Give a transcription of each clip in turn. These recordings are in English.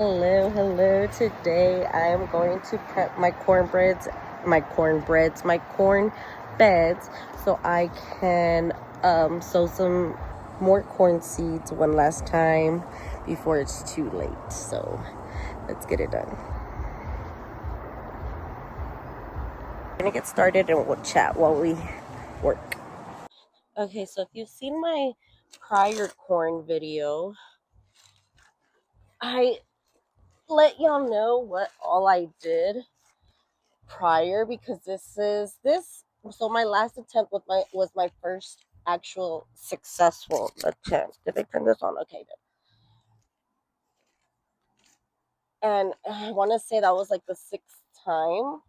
Hello. Today I am going to prep my corn beds, so I can sow some more corn seeds one last time before it's too late. So let's get it done. We're gonna get started and we'll chat while we work. Okay, so if you've seen my prior corn video, I let y'all know what all I did prior, because this so my last attempt with my was my first actual successful attempt. Did I turn this on? Okay, good. And I want to say that was like the sixth time.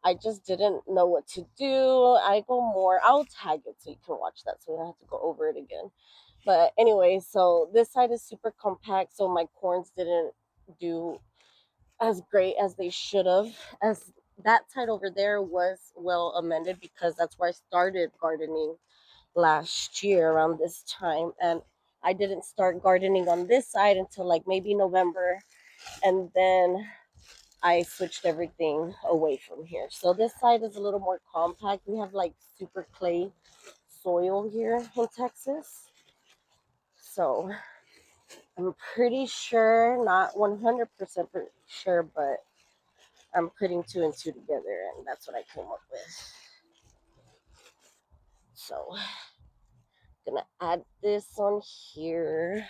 I just didn't know what to do. I'll tag it so you can watch that, so we don't have to go over it again. But anyway, so this side is super compact, so my corns didn't do as great as they should have. As that side over there was well amended, because that's where I started gardening last year around this time, and I didn't start gardening on this side until like maybe November, and then I switched everything away from here. So this side is a little more compact. We have like super clay soil here in Texas. So I'm pretty sure, not 100% sure, but I'm putting two and two together, and that's what I came up with. So, gonna add this on here,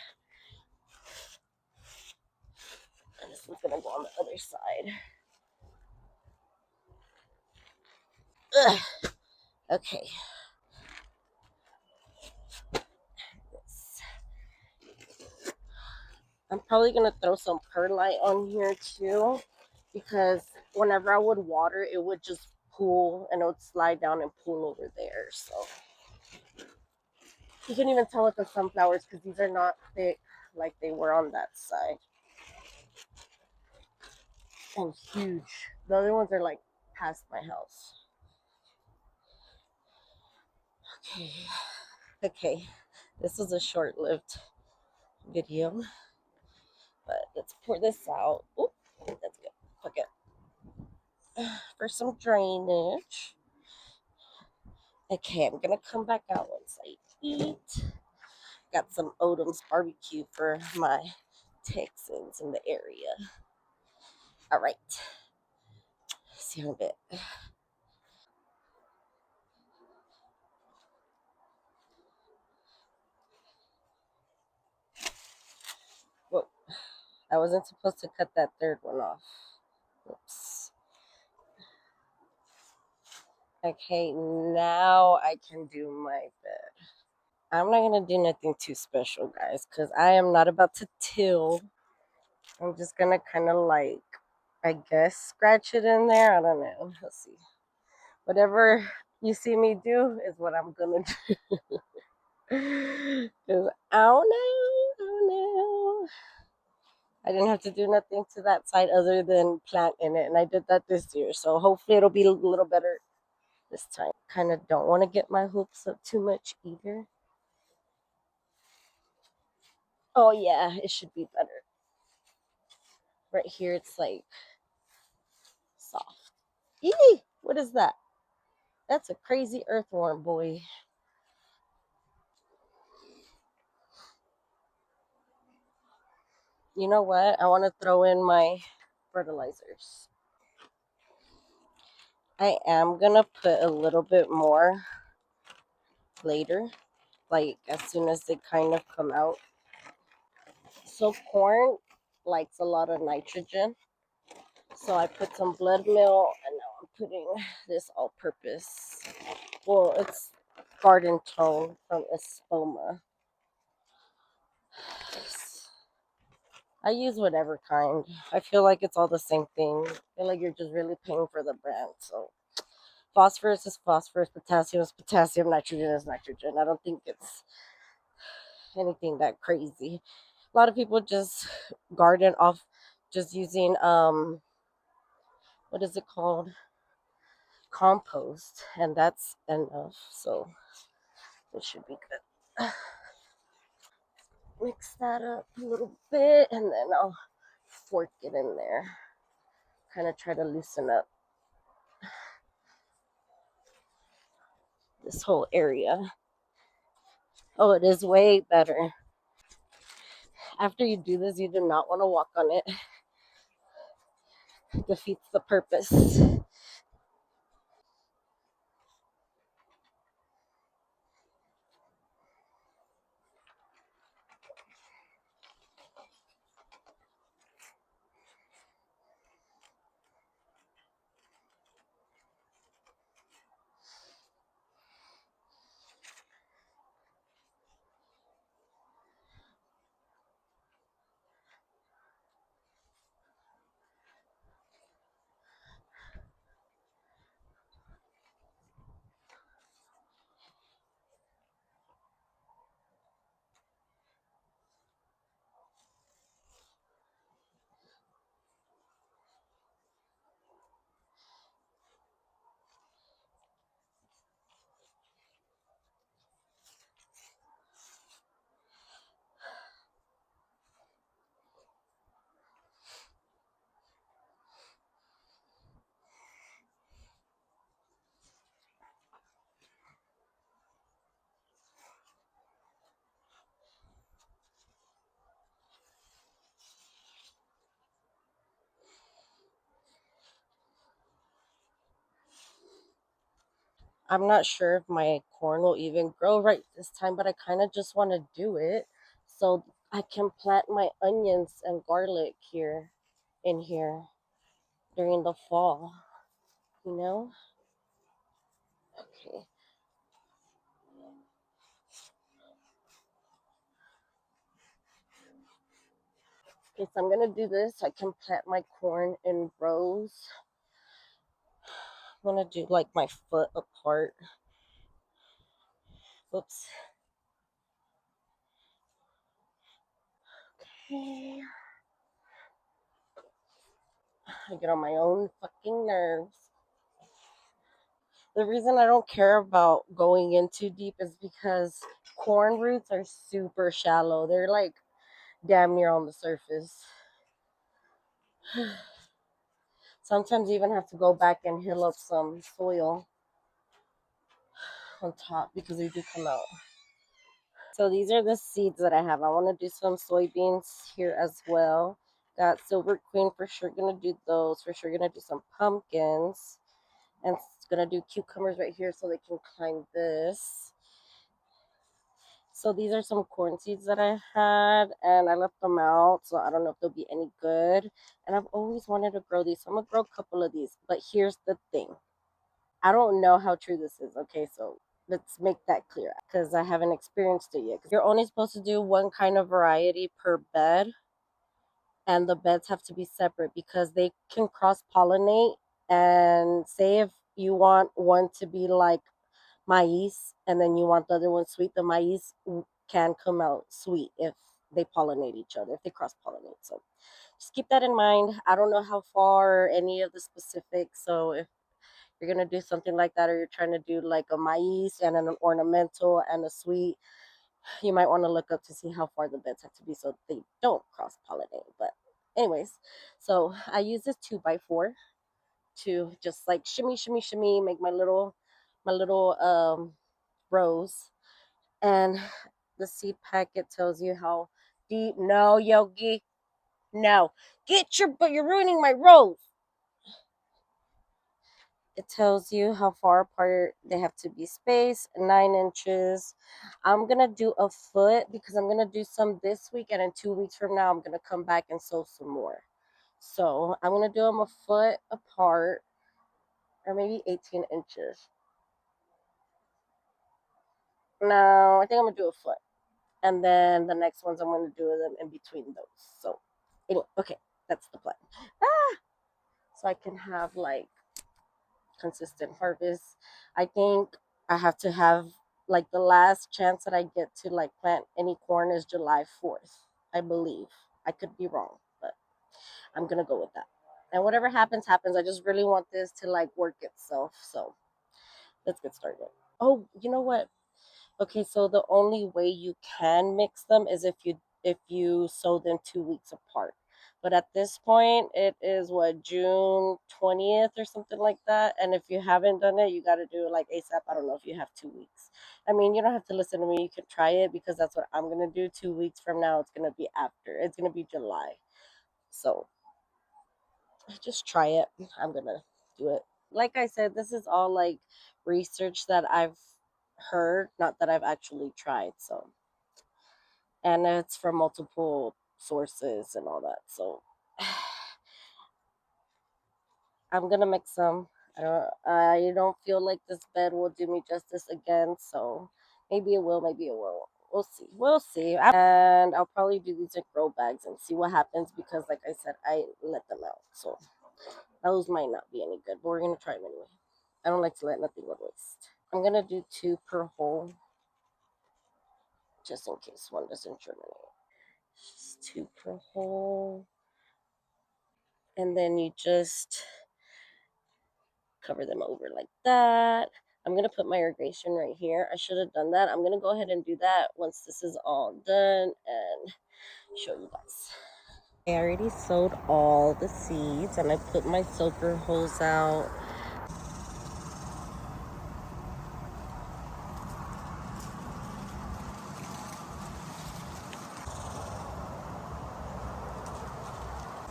and this one's gonna go on the other side. Ugh. Okay. This. I'm probably gonna throw some perlite on here too, because whenever I would water, it would just pool and it would slide down and pool over there. So you can even tell with the sunflowers, because these are not thick like they were on that side. And huge. The other ones are like past my house. Okay. This was a short-lived video, but let's pour this out. Oop, that's good. Okay. For some drainage. Okay, I'm gonna come back out once I eat. Got some Odom's barbecue for my Texans in the area. All right. See you in a bit. Whoa, I wasn't supposed to cut that third one off. Oops. Okay, now I can do my bed. I'm not gonna do nothing too special, guys, because I am not about to till. I'm just gonna kind of like, I guess, scratch it in there. I don't know. Let's see. Whatever you see me do is what I'm gonna do. Because I don't know. I didn't have to do nothing to that side other than plant in it, and I did that this year. So hopefully it'll be a little better this time. Kind of don't want to get my hopes up too much either. Oh yeah, it should be better. Right here, it's like soft. Eee! What is that? That's a crazy earthworm, boy. You know what? I want to throw in my fertilizers. I am gonna put a little bit more later, like as soon as they kind of come out. So corn likes a lot of nitrogen. So I put some blood meal, and now I'm putting this all-purpose. Well, it's garden tone from Espoma. I use whatever kind. I feel like it's all the same thing. I feel like you're just really paying for the brand. So phosphorus is phosphorus, potassium is potassium, nitrogen is nitrogen. I don't think it's anything that crazy. A lot of people just garden off just using what is it called? Compost, and that's enough. So it should be good. Mix that up a little bit, and then I'll fork it in there. Kind of try to loosen up this whole area. Oh, it is way better. After you do this, you do not want to walk on it. It defeats the purpose. I'm not sure if my corn will even grow right this time, but I kind of just want to do it so I can plant my onions and garlic here in here during the fall, you know? Okay. Okay, so I'm gonna do this. I can plant my corn in rows. I'm gonna do like my foot apart. Oops. Okay. I get on my own fucking nerves. The reason I don't care about going in too deep is because corn roots are super shallow. They're like damn near on the surface. Sometimes you even have to go back and hill up some soil on top because they do come out. So these are the seeds that I have. I want to do some soybeans here as well. Got silver queen for sure. Gonna do those for sure. Gonna do some pumpkins and gonna do cucumbers right here so they can climb this. So these are some corn seeds that I had and I left them out. So I don't know if they'll be any good. And I've always wanted to grow these. So I'm gonna grow a couple of these. But here's the thing. I don't know how true this is. Okay, so let's make that clear because I haven't experienced it yet. You're only supposed to do one kind of variety per bed, and the beds have to be separate because they can cross pollinate. And say if you want one to be like maize and then you want the other one sweet, the maize can come out sweet if they pollinate each other, if they cross pollinate. So just keep that in mind. I don't know how far any of the specifics. So if you're gonna do something like that, or you're trying to do like a maize and an ornamental and a sweet, you might want to look up to see how far the beds have to be so they don't cross pollinate. But anyways, so I use this 2x4 to just like shimmy, shimmy, shimmy, make my little rows. And the seed packet tells you how deep. No, Yogi, no, but you're ruining my rows. It tells you how far apart they have to be spaced, 9 inches. I'm gonna do a foot because I'm gonna do some this week, and in 2 weeks from now, I'm gonna come back and sow some more. So I'm gonna do them a foot apart, or maybe 18 inches. No, I think I'm gonna do a foot, and then the next ones I'm gonna do them in between those. So anyway, okay, that's the plan. Ah, so I can have like consistent harvest. I think I have to have like the last chance that I get to like plant any corn is July 4th, I believe. I could be wrong, but I'm gonna go with that. And whatever happens, happens. I just really want this to like work itself. So let's get started. Oh, you know what? Okay, so the only way you can mix them is if you sow them 2 weeks apart. But at this point, it is what, June 20th or something like that. And if you haven't done it, you got to do it like ASAP. I don't know if you have 2 weeks. I mean, you don't have to listen to me. You can try it because that's what I'm going to do. 2 weeks from now, it's going to be after. It's going to be July. So just try it. I'm going to do it. Like I said, this is all like research that I've heard, not that I've actually tried. So, and it's from multiple sources and all that. So, I'm gonna mix some. I don't feel like this bed will do me justice again, so maybe it will, maybe it won't. We'll see. We'll see. And I'll probably do these in grow bags and see what happens because, like I said, I let them out. So those might not be any good, but we're gonna try them anyway. I don't like to let nothing go to waste. I'm gonna do 2 per hole just in case one doesn't germinate. Just 2 per hole. And then you just cover them over like that. I'm going to put my irrigation right here. I should have done that. I'm going to go ahead and do that once this is all done and show you guys. I already sowed all the seeds and I put my soaker hose out.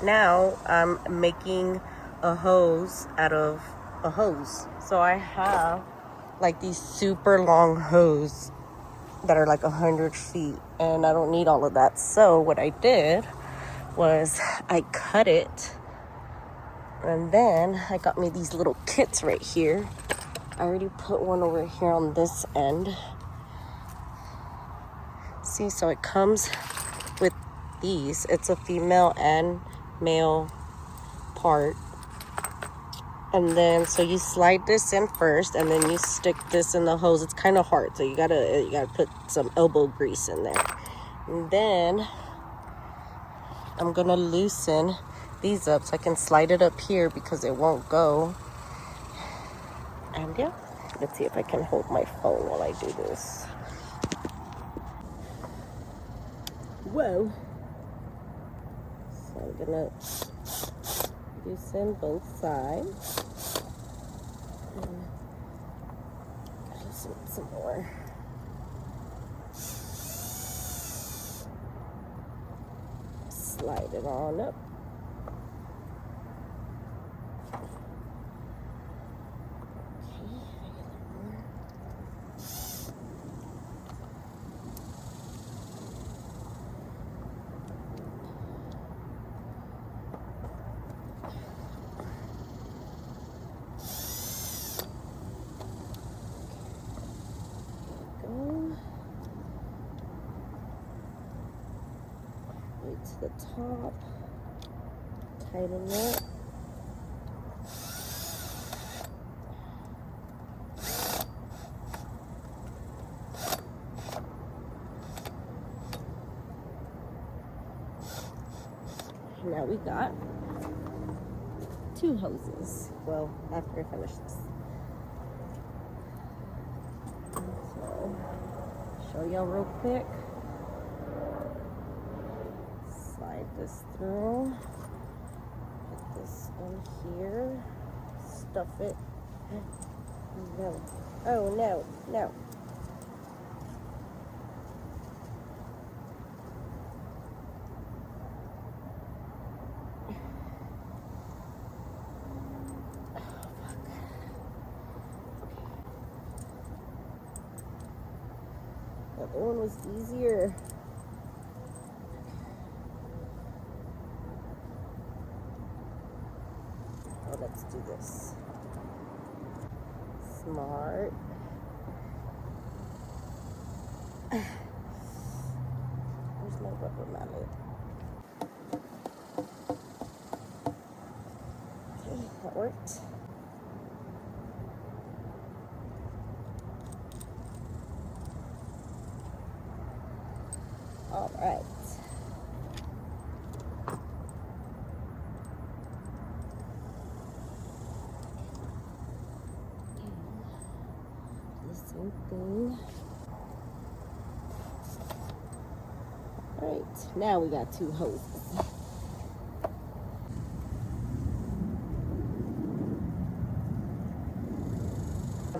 Now I'm making a hose out of a hose. So I have like these super long hose that are like 100 feet and I don't need all of that. So what I did was I cut it and then I got me these little kits right here. I already put one over here on this end. See, so it comes with these. It's a female and male part. And then so you slide this in first and then you stick this in the hose. It's kind of hard, so you gotta put some elbow grease in there. And then I'm gonna loosen these up so I can slide it up here because it won't go. And yeah, let's see if I can hold my phone while I do this. Whoa. So I'm gonna loosen both sides. And loosen some more. Slide it on up. To the top, tighten it. Now we got 2 hoses. Well, after I finish this. So, show y'all real quick. Slide this through. Put this in here. Stuff it. No. Oh, no. No. The other one was easier. Oh, let's do this. Smart. Where's my rubber mallet? Okay, that worked. All right. The same thing. All right, now we got 2 hoses.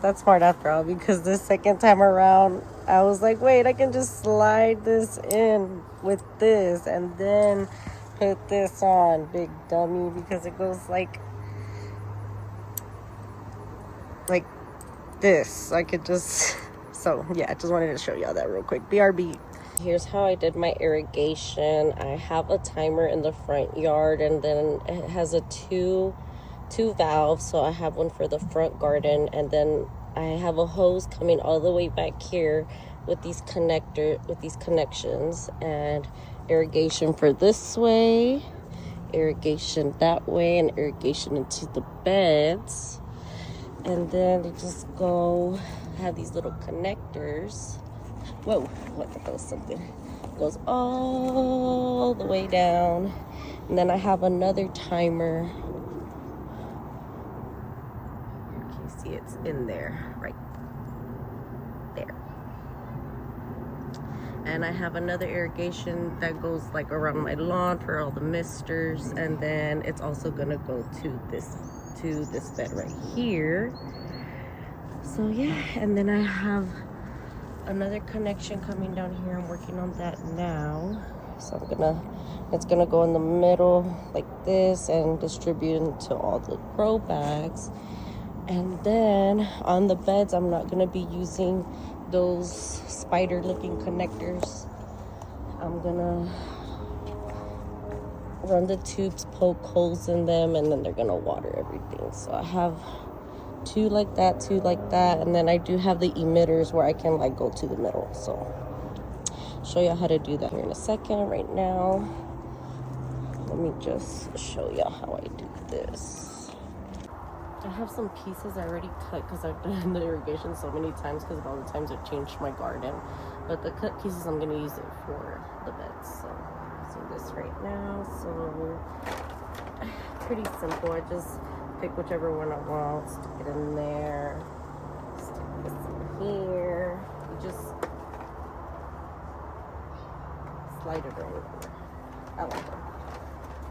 That's smart after all, because the second time around, I was like, wait, I can just slide this in with this and then put this on. Big dummy, because it goes like this. I could just, so yeah, I just wanted to show y'all that real quick. BRB. Here's how I did my irrigation. I have a timer in the front yard, and then it has a two valves. So I have one for the front garden, and then I have a hose coming all the way back here with these connections, and irrigation for this way, irrigation that way, and irrigation into the beds. And then they just go, have these little connectors. Whoa, what, that was something. It goes all the way down. And then I have another timer. You can see it's in there, right there. And I have another irrigation that goes like around my lawn for all the misters. And then it's also gonna go to this bed right here. So yeah, and then I have another connection coming down here. I'm working on that now. So it's gonna go in the middle like this and distribute into all the grow bags. And then on the beds, I'm not gonna be using those spider looking connectors. I'm gonna run the tubes, poke holes in them, and then they're gonna water everything. So I have two like that, and then I do have the emitters where I can like go to the middle. So show you how to do that here in a second. Right now, let me just show you how I do this. I have some pieces I already cut because I've done the irrigation so many times because of all the times I've changed my garden. But the cut pieces, I'm gonna use it for the beds. So this right now, so pretty simple. I just pick whichever one I want, stick it in there, stick this in here. You just slide it right over. I like them.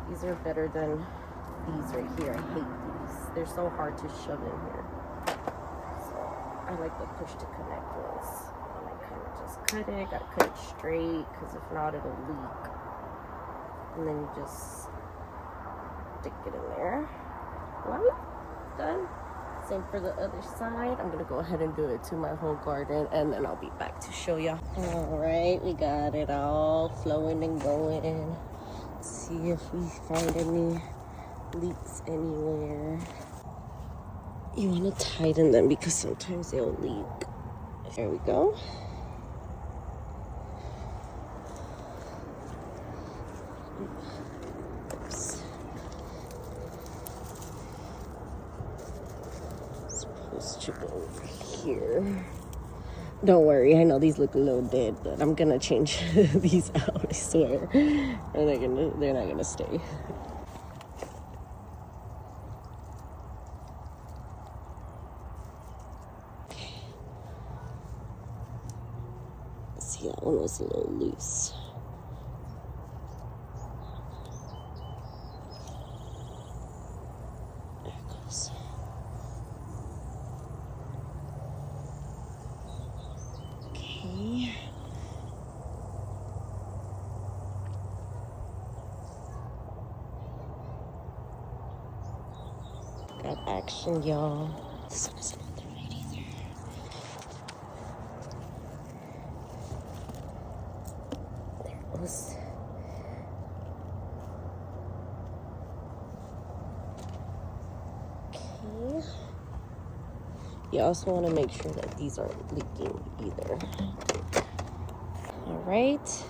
These are better than these right here. I hate these. They're so hard to shove in here. So I like the push to connect ones. And I kind of just cut it. Gotta cut it straight because if not, it'll leak. And then you just stick it in there. Right? Done. Same for the other side. I'm gonna go ahead and do it to my whole garden, and then I'll be back to show y'all. All right, we got it all flowing and going. Let's see if we find any leaks anywhere. You want to tighten them because sometimes they'll leak. There we go. Oops. Supposed to go over here. Don't worry, I know these look a little dead, but I'm gonna change these out, I swear. And they're not gonna stay. See, that one was a little loose. There it goes. Okay. Got action, y'all. This one isn't on the right either. There it goes. Okay. You also want to make sure that these aren't leaking either. All right.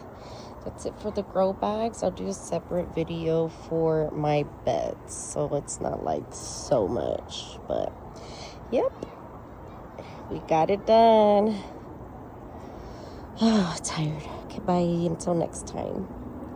That's it for the grow bags. I'll do a separate video for my beds, so it's not like so much, but yep, we got it done. Oh, tired. Okay, bye until next time.